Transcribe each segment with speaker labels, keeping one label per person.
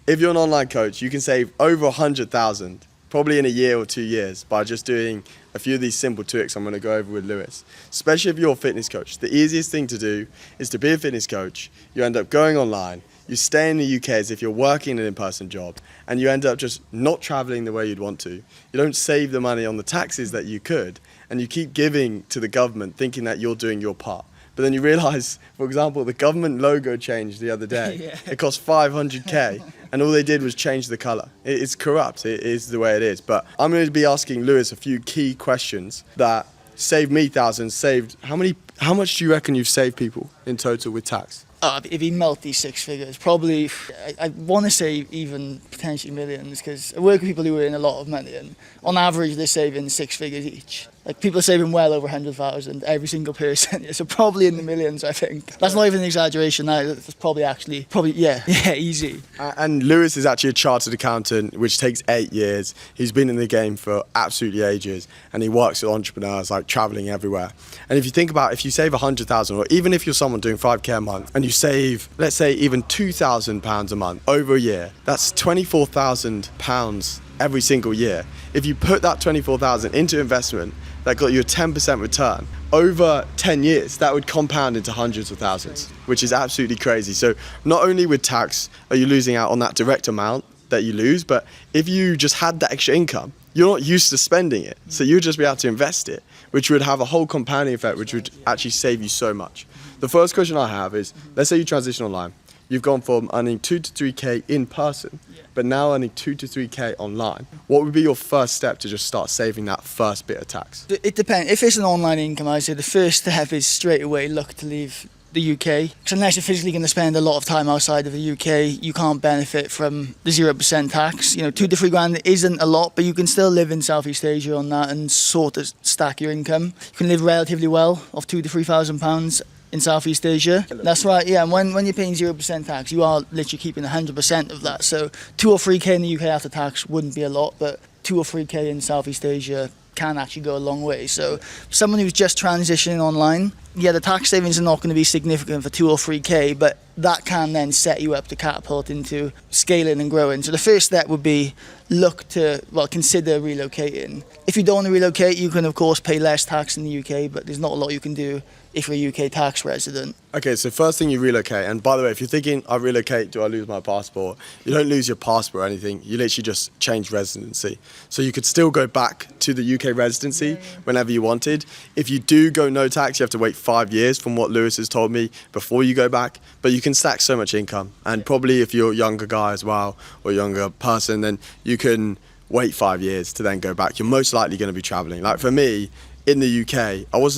Speaker 1: if you're an online coach, you can save over 100,000 probably in a year or 2 years by just doing a few of these simple tricks I'm going to go over with Lewis. Especially if you're a fitness coach. The easiest thing to do is to be a fitness coach. You end up going online. You stay in the UK as if you're working an in-person job, and you end up just not traveling the way you'd want to. You don't save the money on the taxes that you could, and you keep giving to the government thinking that you're doing your part. But then you realise, for example, the government logo changed the other day.
Speaker 2: Yeah.
Speaker 1: It cost 500k, and all they did was change the colour. It's corrupt, it is the way it is. But I'm going to be asking Lewis a few key questions that saved me thousands, how much do you reckon you've saved people in total with tax?
Speaker 2: If you multi six figures, probably, I want to say even potentially millions, because I work with people who earn a lot of money, and on average they're saving 6 figures each. Like, people are saving well over 100,000, every single person, so probably in the millions, I think. That's not even an exaggeration now, that's probably, yeah, easy.
Speaker 1: And Lewis is actually a chartered accountant, which takes 8 years. He's been in the game for absolutely ages, and he works with entrepreneurs, like traveling everywhere. And if you think about, if you save 100,000, or even if you're someone doing 5k a month, and you save, let's say, even £2,000 a month over a year, that's £24,000 every single year. If you put that 24,000 into investment, that got you a 10% return. Over 10 years, that would compound into hundreds of thousands, which is absolutely crazy. So not only with tax are you losing out on that direct amount that you lose, but if you just had that extra income, you're not used to spending it. So you'd just be able to invest it, which would have a whole compounding effect, which would actually save you so much. The first question I have is, let's say you transition online. You've gone from earning 2 to 3k in person, but now earning 2 to 3k online. What would be your first step to just start saving that first bit of tax?
Speaker 2: It depends. If it's an online income, I'd say the first step is straight away look to leave the UK. Because unless you're physically going to spend a lot of time outside of the UK, you can't benefit from the 0% tax. 2 to 3 grand isn't a lot, but you can still live in Southeast Asia on that and sort of stack your income. You can live relatively well off £2,000 to £3,000 in Southeast Asia. That's right, yeah. And when you're paying 0% tax, you are literally keeping 100% of that. So 2 or 3k in the UK after tax wouldn't be a lot, but 2 or 3k in Southeast Asia can actually go a long way. So someone who's just transitioning online, yeah, the tax savings are not going to be significant for 2 or 3k, but that can then set you up to catapult into scaling and growing. So the first step would be consider relocating. If you don't want to relocate, you can of course pay less tax in the UK, but there's not a lot you can do if you're a UK tax resident.
Speaker 1: Okay, so first thing you relocate, and by the way, if you're thinking, I relocate, do I lose my passport? You don't lose your passport or anything, you literally just change residency. So you could still go back to the UK residency whenever you wanted. If you do go no tax, you have to wait 5 years from what Lewis has told me before you go back, but you can stack so much income. And probably if you're a younger guy as well, or a younger person, then you can wait 5 years to then go back. You're most likely going to be traveling. Like for me, in the UK, I was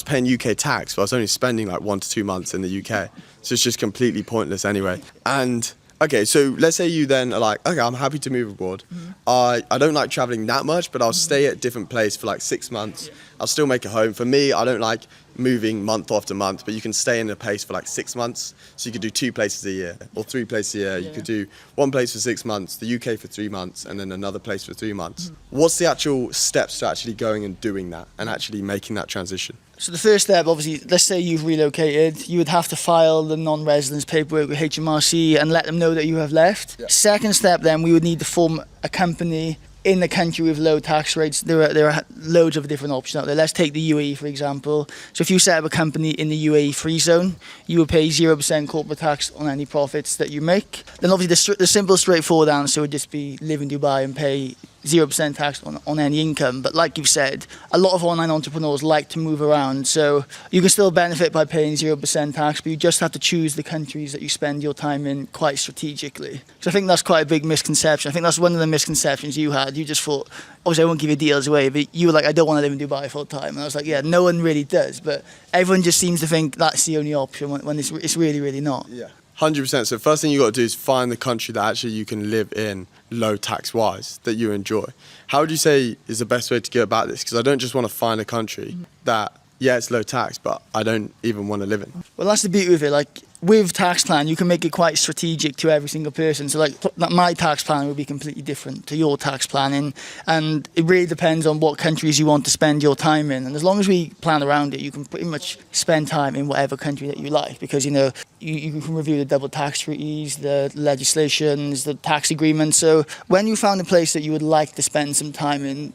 Speaker 1: paying UK tax, but I was only spending like 1 to 2 months in the UK. So it's just completely pointless anyway. And okay, so let's say you then are like, okay, I'm happy to move abroad. I don't like traveling that much, but I'll stay at different places for like 6 months. I'll still make a home. For me, I don't like moving month after month, but you can stay in a place for like 6 months. So you could do 2 places a year or 3 places a year. You could do 1 place for 6 months, the UK for 3 months, and then another place for 3 months. What's the actual steps to actually going and doing that and actually making that transition?
Speaker 2: So the first step, obviously, let's say you've relocated, you would have to file the non-residence paperwork with HMRC and let them know that you have left.
Speaker 1: Yeah.
Speaker 2: Second step, then, we would need to form a company in the country with low tax rates. There are loads of different options out there. Let's take the UAE, for example. So if you set up a company in the UAE free zone, you would pay 0% corporate tax on any profits that you make. Then obviously the simple, straightforward answer would just be live in Dubai and pay 0% tax on any income. But like you've said, a lot of online entrepreneurs like to move around. So you can still benefit by paying 0% tax, but you just have to choose the countries that you spend your time in quite strategically. So I think that's quite a big misconception. I think that's one of the misconceptions you had. You just thought, obviously I won't give you deals away, but you were like, I don't want to live in Dubai full time. And I was like, yeah, no one really does. But everyone just seems to think that's the only option when it's really, really not.
Speaker 1: Yeah. 100%. So first thing you got to do is find the country that actually you can live in low tax wise, that you enjoy. How would you say is the best way to go about this? Because I don't just want to find a country that, yeah, it's low tax, but I don't even want to live in.
Speaker 2: Well, that's the beauty of it. Like, with tax plan, you can make it quite strategic to every single person. So like my tax plan would be completely different to your tax planning, and it really depends on what countries you want to spend your time in. And as long as we plan around it, you can pretty much spend time in whatever country that you like, because you can review the double tax treaties, the legislations, the tax agreements. So when you found a place that you would like to spend some time in,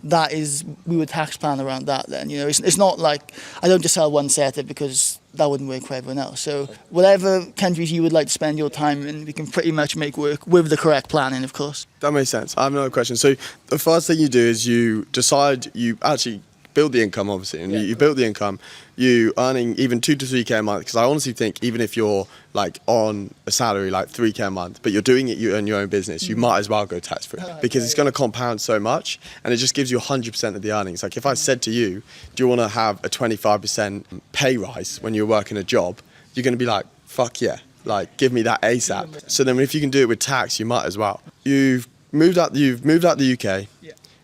Speaker 2: we would tax plan around that. Then it's not like I don't just sell one setup, because that wouldn't work for everyone else. So whatever countries you would like to spend your time in, we can pretty much make work with the correct planning, of course.
Speaker 1: That makes sense. I have another question. So the first thing you do is you decide, you actually build the income, obviously, and you build the income, you earning even 2 to 3k a month, because I honestly think even if you're like on a salary like 3k a month, but you're doing it, you own your own business, you might as well go tax free, because it's going to compound so much, and it just gives you 100% of the earnings. Like if I said to you, do you want to have a 25% pay rise when you're working a job, you're going to be like, fuck yeah, like give me that ASAP. So then if you can do it with tax, you might as well. You've moved out the UK.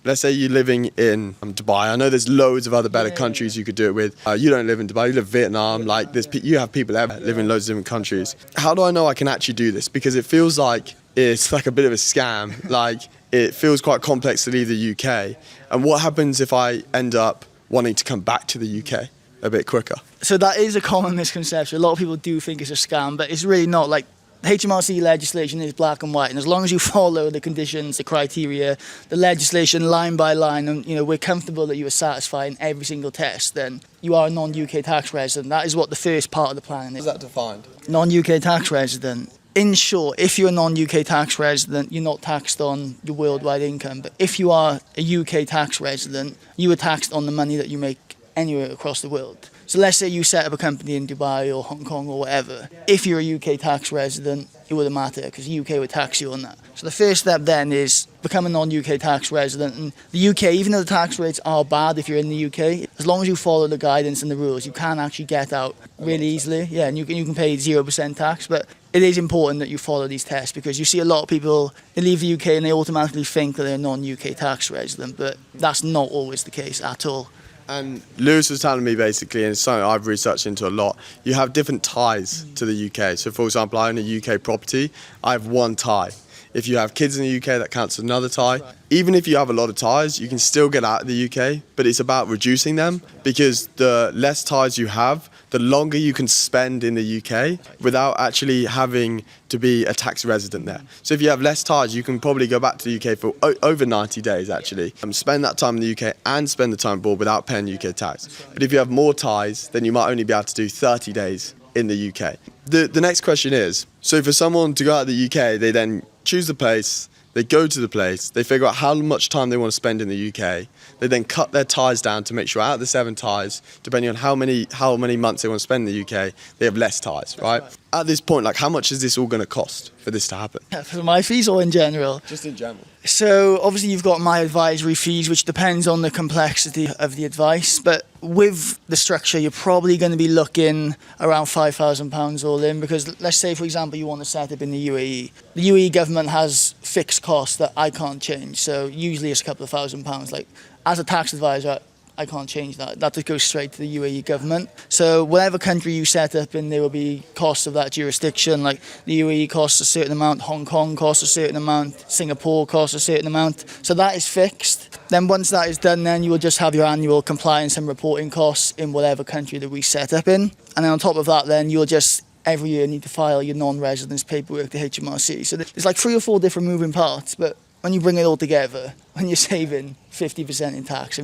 Speaker 1: Let's say you're living in Dubai. I know there's loads of other better countries you could do it with. You don't live in Dubai, you live in Vietnam. Like you have people there live in loads of different countries. How do I know I can actually do this? Because it feels like it's like a bit of a scam. Like it feels quite complex to leave the UK. And what happens if I end up wanting to come back to the UK a bit quicker?
Speaker 2: So that is a common misconception. A lot of people do think it's a scam, but it's really not. Like HMRC legislation is black and white, and as long as you follow the conditions, the criteria, the legislation line by line, and we're comfortable that you are satisfying every single test, then you are a non-UK tax resident. That is what the first part of the plan is.
Speaker 1: How's that defined?
Speaker 2: Non-UK tax resident. In short, if you're a non-UK tax resident, you're not taxed on your worldwide income. But if you are a UK tax resident, you are taxed on the money that you make anywhere across the world. So let's say you set up a company in Dubai or Hong Kong or whatever. If you're a UK tax resident, it wouldn't matter, because the UK would tax you on that. So the first step then is become a non-UK tax resident. And the UK, even though the tax rates are bad if you're in the UK, as long as you follow the guidance and the rules, you can actually get out really easily. Yeah, and you can pay 0% tax. But it is important that you follow these tests, because you see a lot of people, they leave the UK and they automatically think that they're a non-UK tax resident, but that's not always the case at all.
Speaker 1: And Lewis was telling me basically, and it's something I've researched into a lot, you have different ties to the UK. So for example, I own a UK property, I have one tie. If you have kids in the UK, that counts as another tie. Right. Even if you have a lot of ties, you can still get out of the UK, but it's about reducing them, because the less ties you have, the longer you can spend in the UK without actually having to be a tax resident there. So if you have less ties, you can probably go back to the UK for over 90 days actually, spend that time in the UK and spend the time abroad without paying UK tax. But if you have more ties, then you might only be able to do 30 days in the UK. The next question is, so for someone to go out of the UK, they then choose the place, they go to the place, they figure out how much time they want to spend in the UK, they then cut their ties down to make sure out of the 7 ties, depending on how many months they want to spend in the UK, they have less ties, right? At this point, like how much is this all going to cost for this to happen?
Speaker 2: For my fees or in general?
Speaker 1: Just in general.
Speaker 2: So obviously you've got my advisory fees, which depends on the complexity of the advice, but with the structure you're probably going to be looking around £5,000 all in, because let's say for example you want to set up in the UAE. The UAE government has fixed costs that I can't change, so usually it's a couple of £1,000. Like as a tax advisor, I can't change that. That just goes straight to the UAE government. So whatever country you set up in, there will be costs of that jurisdiction. Like the UAE costs a certain amount, Hong Kong costs a certain amount, Singapore costs a certain amount. So that is fixed. Then once that is done, then you will just have your annual compliance and reporting costs in whatever country that we set up in. And then on top of that, then you'll just every year need to file your non-residence paperwork to HMRC. So there's like 3 or 4 different moving parts, but when you bring it all together, when you're saving 50% in tax,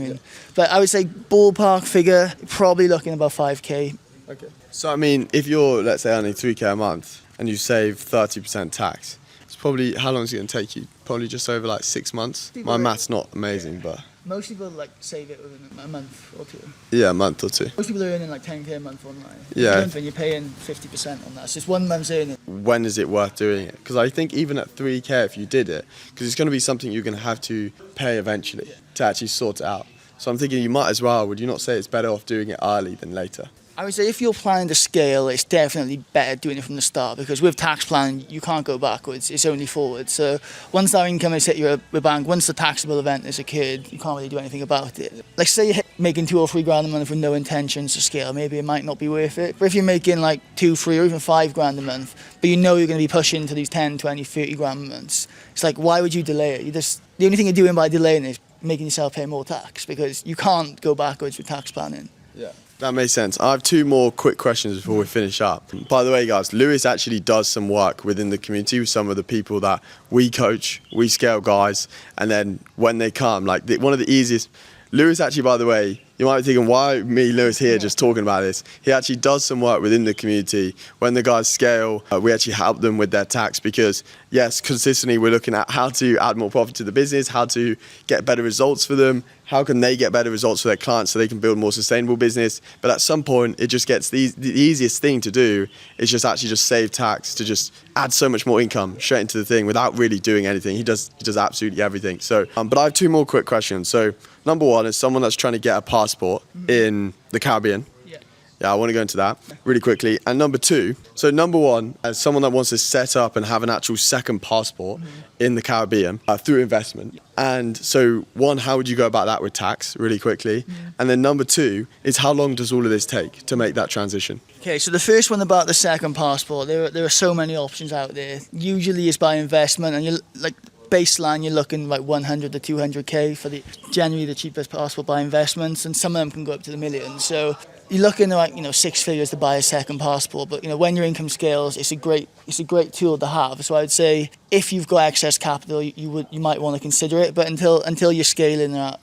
Speaker 2: but I would say ballpark figure, probably looking about 5k.
Speaker 1: Okay. So I mean, if you're, let's say, earning 3k a month and you save 30% tax, it's probably, how long is it going to take you? Probably just over like 6 months. My math's not amazing, but
Speaker 2: most people like save it within a month or 2.
Speaker 1: Yeah, a month or 2.
Speaker 2: Most people are earning like 10k a month online.
Speaker 1: Yeah.
Speaker 2: And you're paying 50% on that. So it's 1 month's earning.
Speaker 1: When is it worth doing it? Because I think even at 3k, if you did it, because it's going to be something you're going to have to pay eventually to actually sort it out. So I'm thinking you might as well, would you not say it's better off doing it early than later?
Speaker 2: I would say if you're planning to scale, it's definitely better doing it from the start, because with tax planning, you can't go backwards, it's only forward. So once that income has hit your bank, once the taxable event has occurred, you can't really do anything about it. Like say you're making 2 or 3 grand a month with no intentions to scale, maybe it might not be worth it. But if you're making like 2, 3 or even 5 grand a month, but you know you're going to be pushing to these 10, 20, 30 grand months, it's like, why would you delay it? The only thing you're doing by delaying it is making yourself pay more tax, because you can't go backwards with tax planning.
Speaker 1: Yeah. That makes sense. I have 2 more quick questions before we finish up. By the way, guys, Lewis actually does some work within the community with some of the people that we coach, we scale guys, and then when they come, like one of the easiest, Lewis actually, by the way, you might be thinking, why me, Lewis, here just talking about this? He actually does some work within the community. When the guys scale, we actually help them with their tax, because, yes, consistently we're looking at how to add more profit to the business, how to get better results for them, how can they get better results for their clients so they can build a more sustainable business. But at some point, it just gets the easiest thing to do is just actually just save tax, to just add so much more income straight into the thing without really doing anything. He does absolutely everything. So, but I have 2 more quick questions. So, number 1 is someone that's trying to get a passport in the Caribbean. Yeah, I want to go into that really quickly. And number 2, so number 1, as someone that wants to set up and have an actual second passport in the Caribbean through investment. And so 1, how would you go about that with tax really quickly? And then number 2 is, how long does all of this take to make that transition?
Speaker 2: Okay, so the first one about the second passport, there are so many options out there. Usually it's by investment, and you're like, baseline, you're looking like 100 to 200k for generally the cheapest passport by investments, and some of them can go up to the millions. So you're looking at, like, 6 figures to buy a second passport. But when your income scales, it's a great tool to have. So I'd say if you've got excess capital, you might want to consider it. But until you're scaling at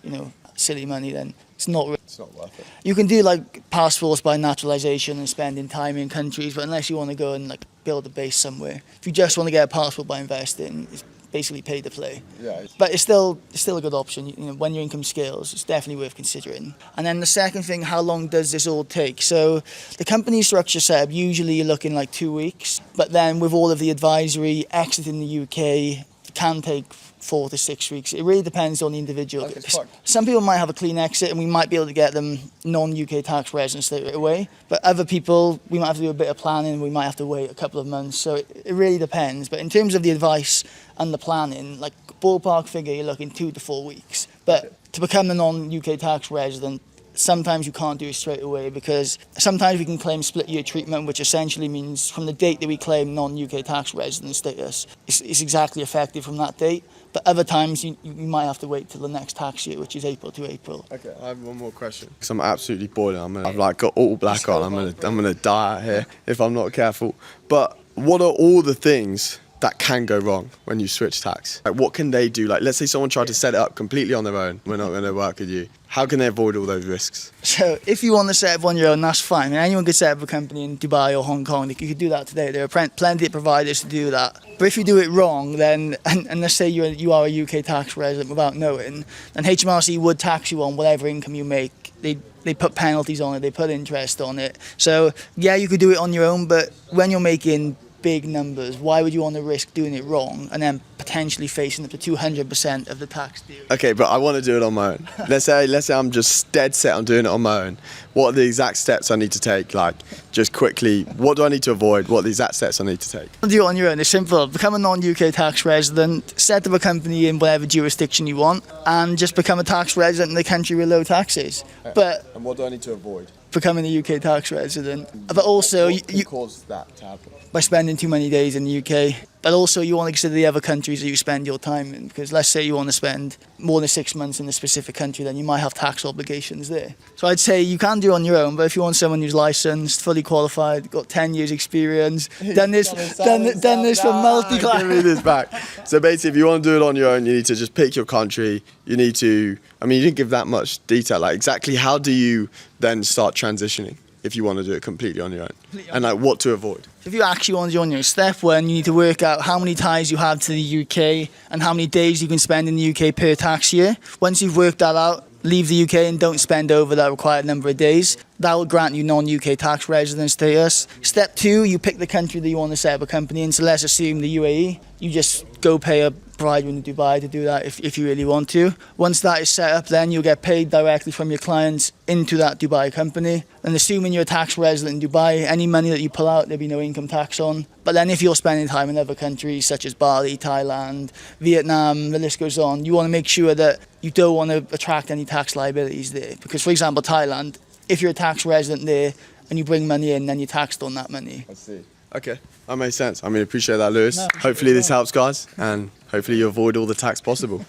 Speaker 2: silly money, then it's not worth it. You can do like passports by naturalization and spending time in countries, but unless you want to go and like build a base somewhere, if you just want to get a passport by investing, it's basically pay to play. Yeah. But it's still a good option. When your income scales, it's definitely worth considering. And then the second thing, how long does this all take? So the company structure setup, usually you're looking like 2 weeks, but then with all of the advisory, exiting the UK, it can take 4 to 6 weeks. It really depends on the individual. Okay, some people might have a clean exit and we might be able to get them non-UK tax residents straight away. But other people, we might have to do a bit of planning. We might have to wait a couple of months. So it really depends. But in terms of the advice and the planning, like ballpark figure, you're looking 2 to 4 weeks. But to become a non-UK tax resident, sometimes you can't do it straight away, because sometimes we can claim split year treatment, which essentially means from the date that we claim non-UK tax resident status, it's exactly effective from that date. But other times you might have to wait till the next tax year, which is April to April. Okay, I have one more question. Because I'm absolutely boiling. I've like got all black on. I'm gonna die out here if I'm not careful. But what are all the things that can go wrong when you switch tax? Like, what can they do? Like, let's say someone tried to set it up completely on their own. We're not going to work with you. How can they avoid all those risks? So if you want to set up on your own, that's fine. Anyone could set up a company in Dubai or Hong Kong. You could do that today. There are plenty of providers to do that. But if you do it wrong, then, and let's say you are a UK tax resident without knowing, then HMRC would tax you on whatever income you make. They put penalties on it. They put interest on it. So yeah, you could do it on your own, but when you're making big numbers, why would you want to risk doing it wrong and then potentially facing up to 200% of the tax due? Okay, but I want to do it on my own. Let's say I'm just dead set on doing it on my own. What are the exact steps I need to take? Like, just quickly, what do I need to avoid? What are the exact steps I need to take? Do it on your own. It's simple. Become a non-UK tax resident, set up a company in whatever jurisdiction you want, and just become a tax resident in the country with low taxes. And what do I need to avoid? Becoming a UK tax resident. But also, you cause that to happen? By spending too many days in the UK. But also you want to consider the other countries that you spend your time in, because let's say you want to spend more than 6 months in a specific country, then you might have tax obligations there. So I'd say you can do it on your own, but if you want someone who's licensed, fully qualified, got 10 years experience, done this for multi-class. Give me this back. So basically, if you want to do it on your own, you need to just pick your country. You need to, you didn't give that much detail. Like, exactly how do you then start transitioning if you want to do it completely on your own? And like, what to avoid? If you actually want to do it on your own, step 1, you need to work out how many ties you have to the UK and how many days you can spend in the UK per tax year. Once you've worked that out, leave the UK and don't spend over that required number of days. That will grant you non-UK tax resident status. Step 2, you pick the country that you want to set up a company in. So let's assume the UAE. You just go pay a provide you in Dubai to do that if you really want to. Once that is set up, then you'll get paid directly from your clients into that Dubai company. And assuming you're a tax resident in Dubai, any money that you pull out, there'll be no income tax on. But then if you're spending time in other countries such as Bali, Thailand, Vietnam, the list goes on, you want to make sure that you don't want to attract any tax liabilities there. Because, for example, Thailand, if you're a tax resident there and you bring money in, then you're taxed on that money.
Speaker 1: I see. Okay, that makes sense. I mean, appreciate that, Lewis.
Speaker 2: No,
Speaker 1: Hopefully this helps, guys, and hopefully you avoid all the tax possible.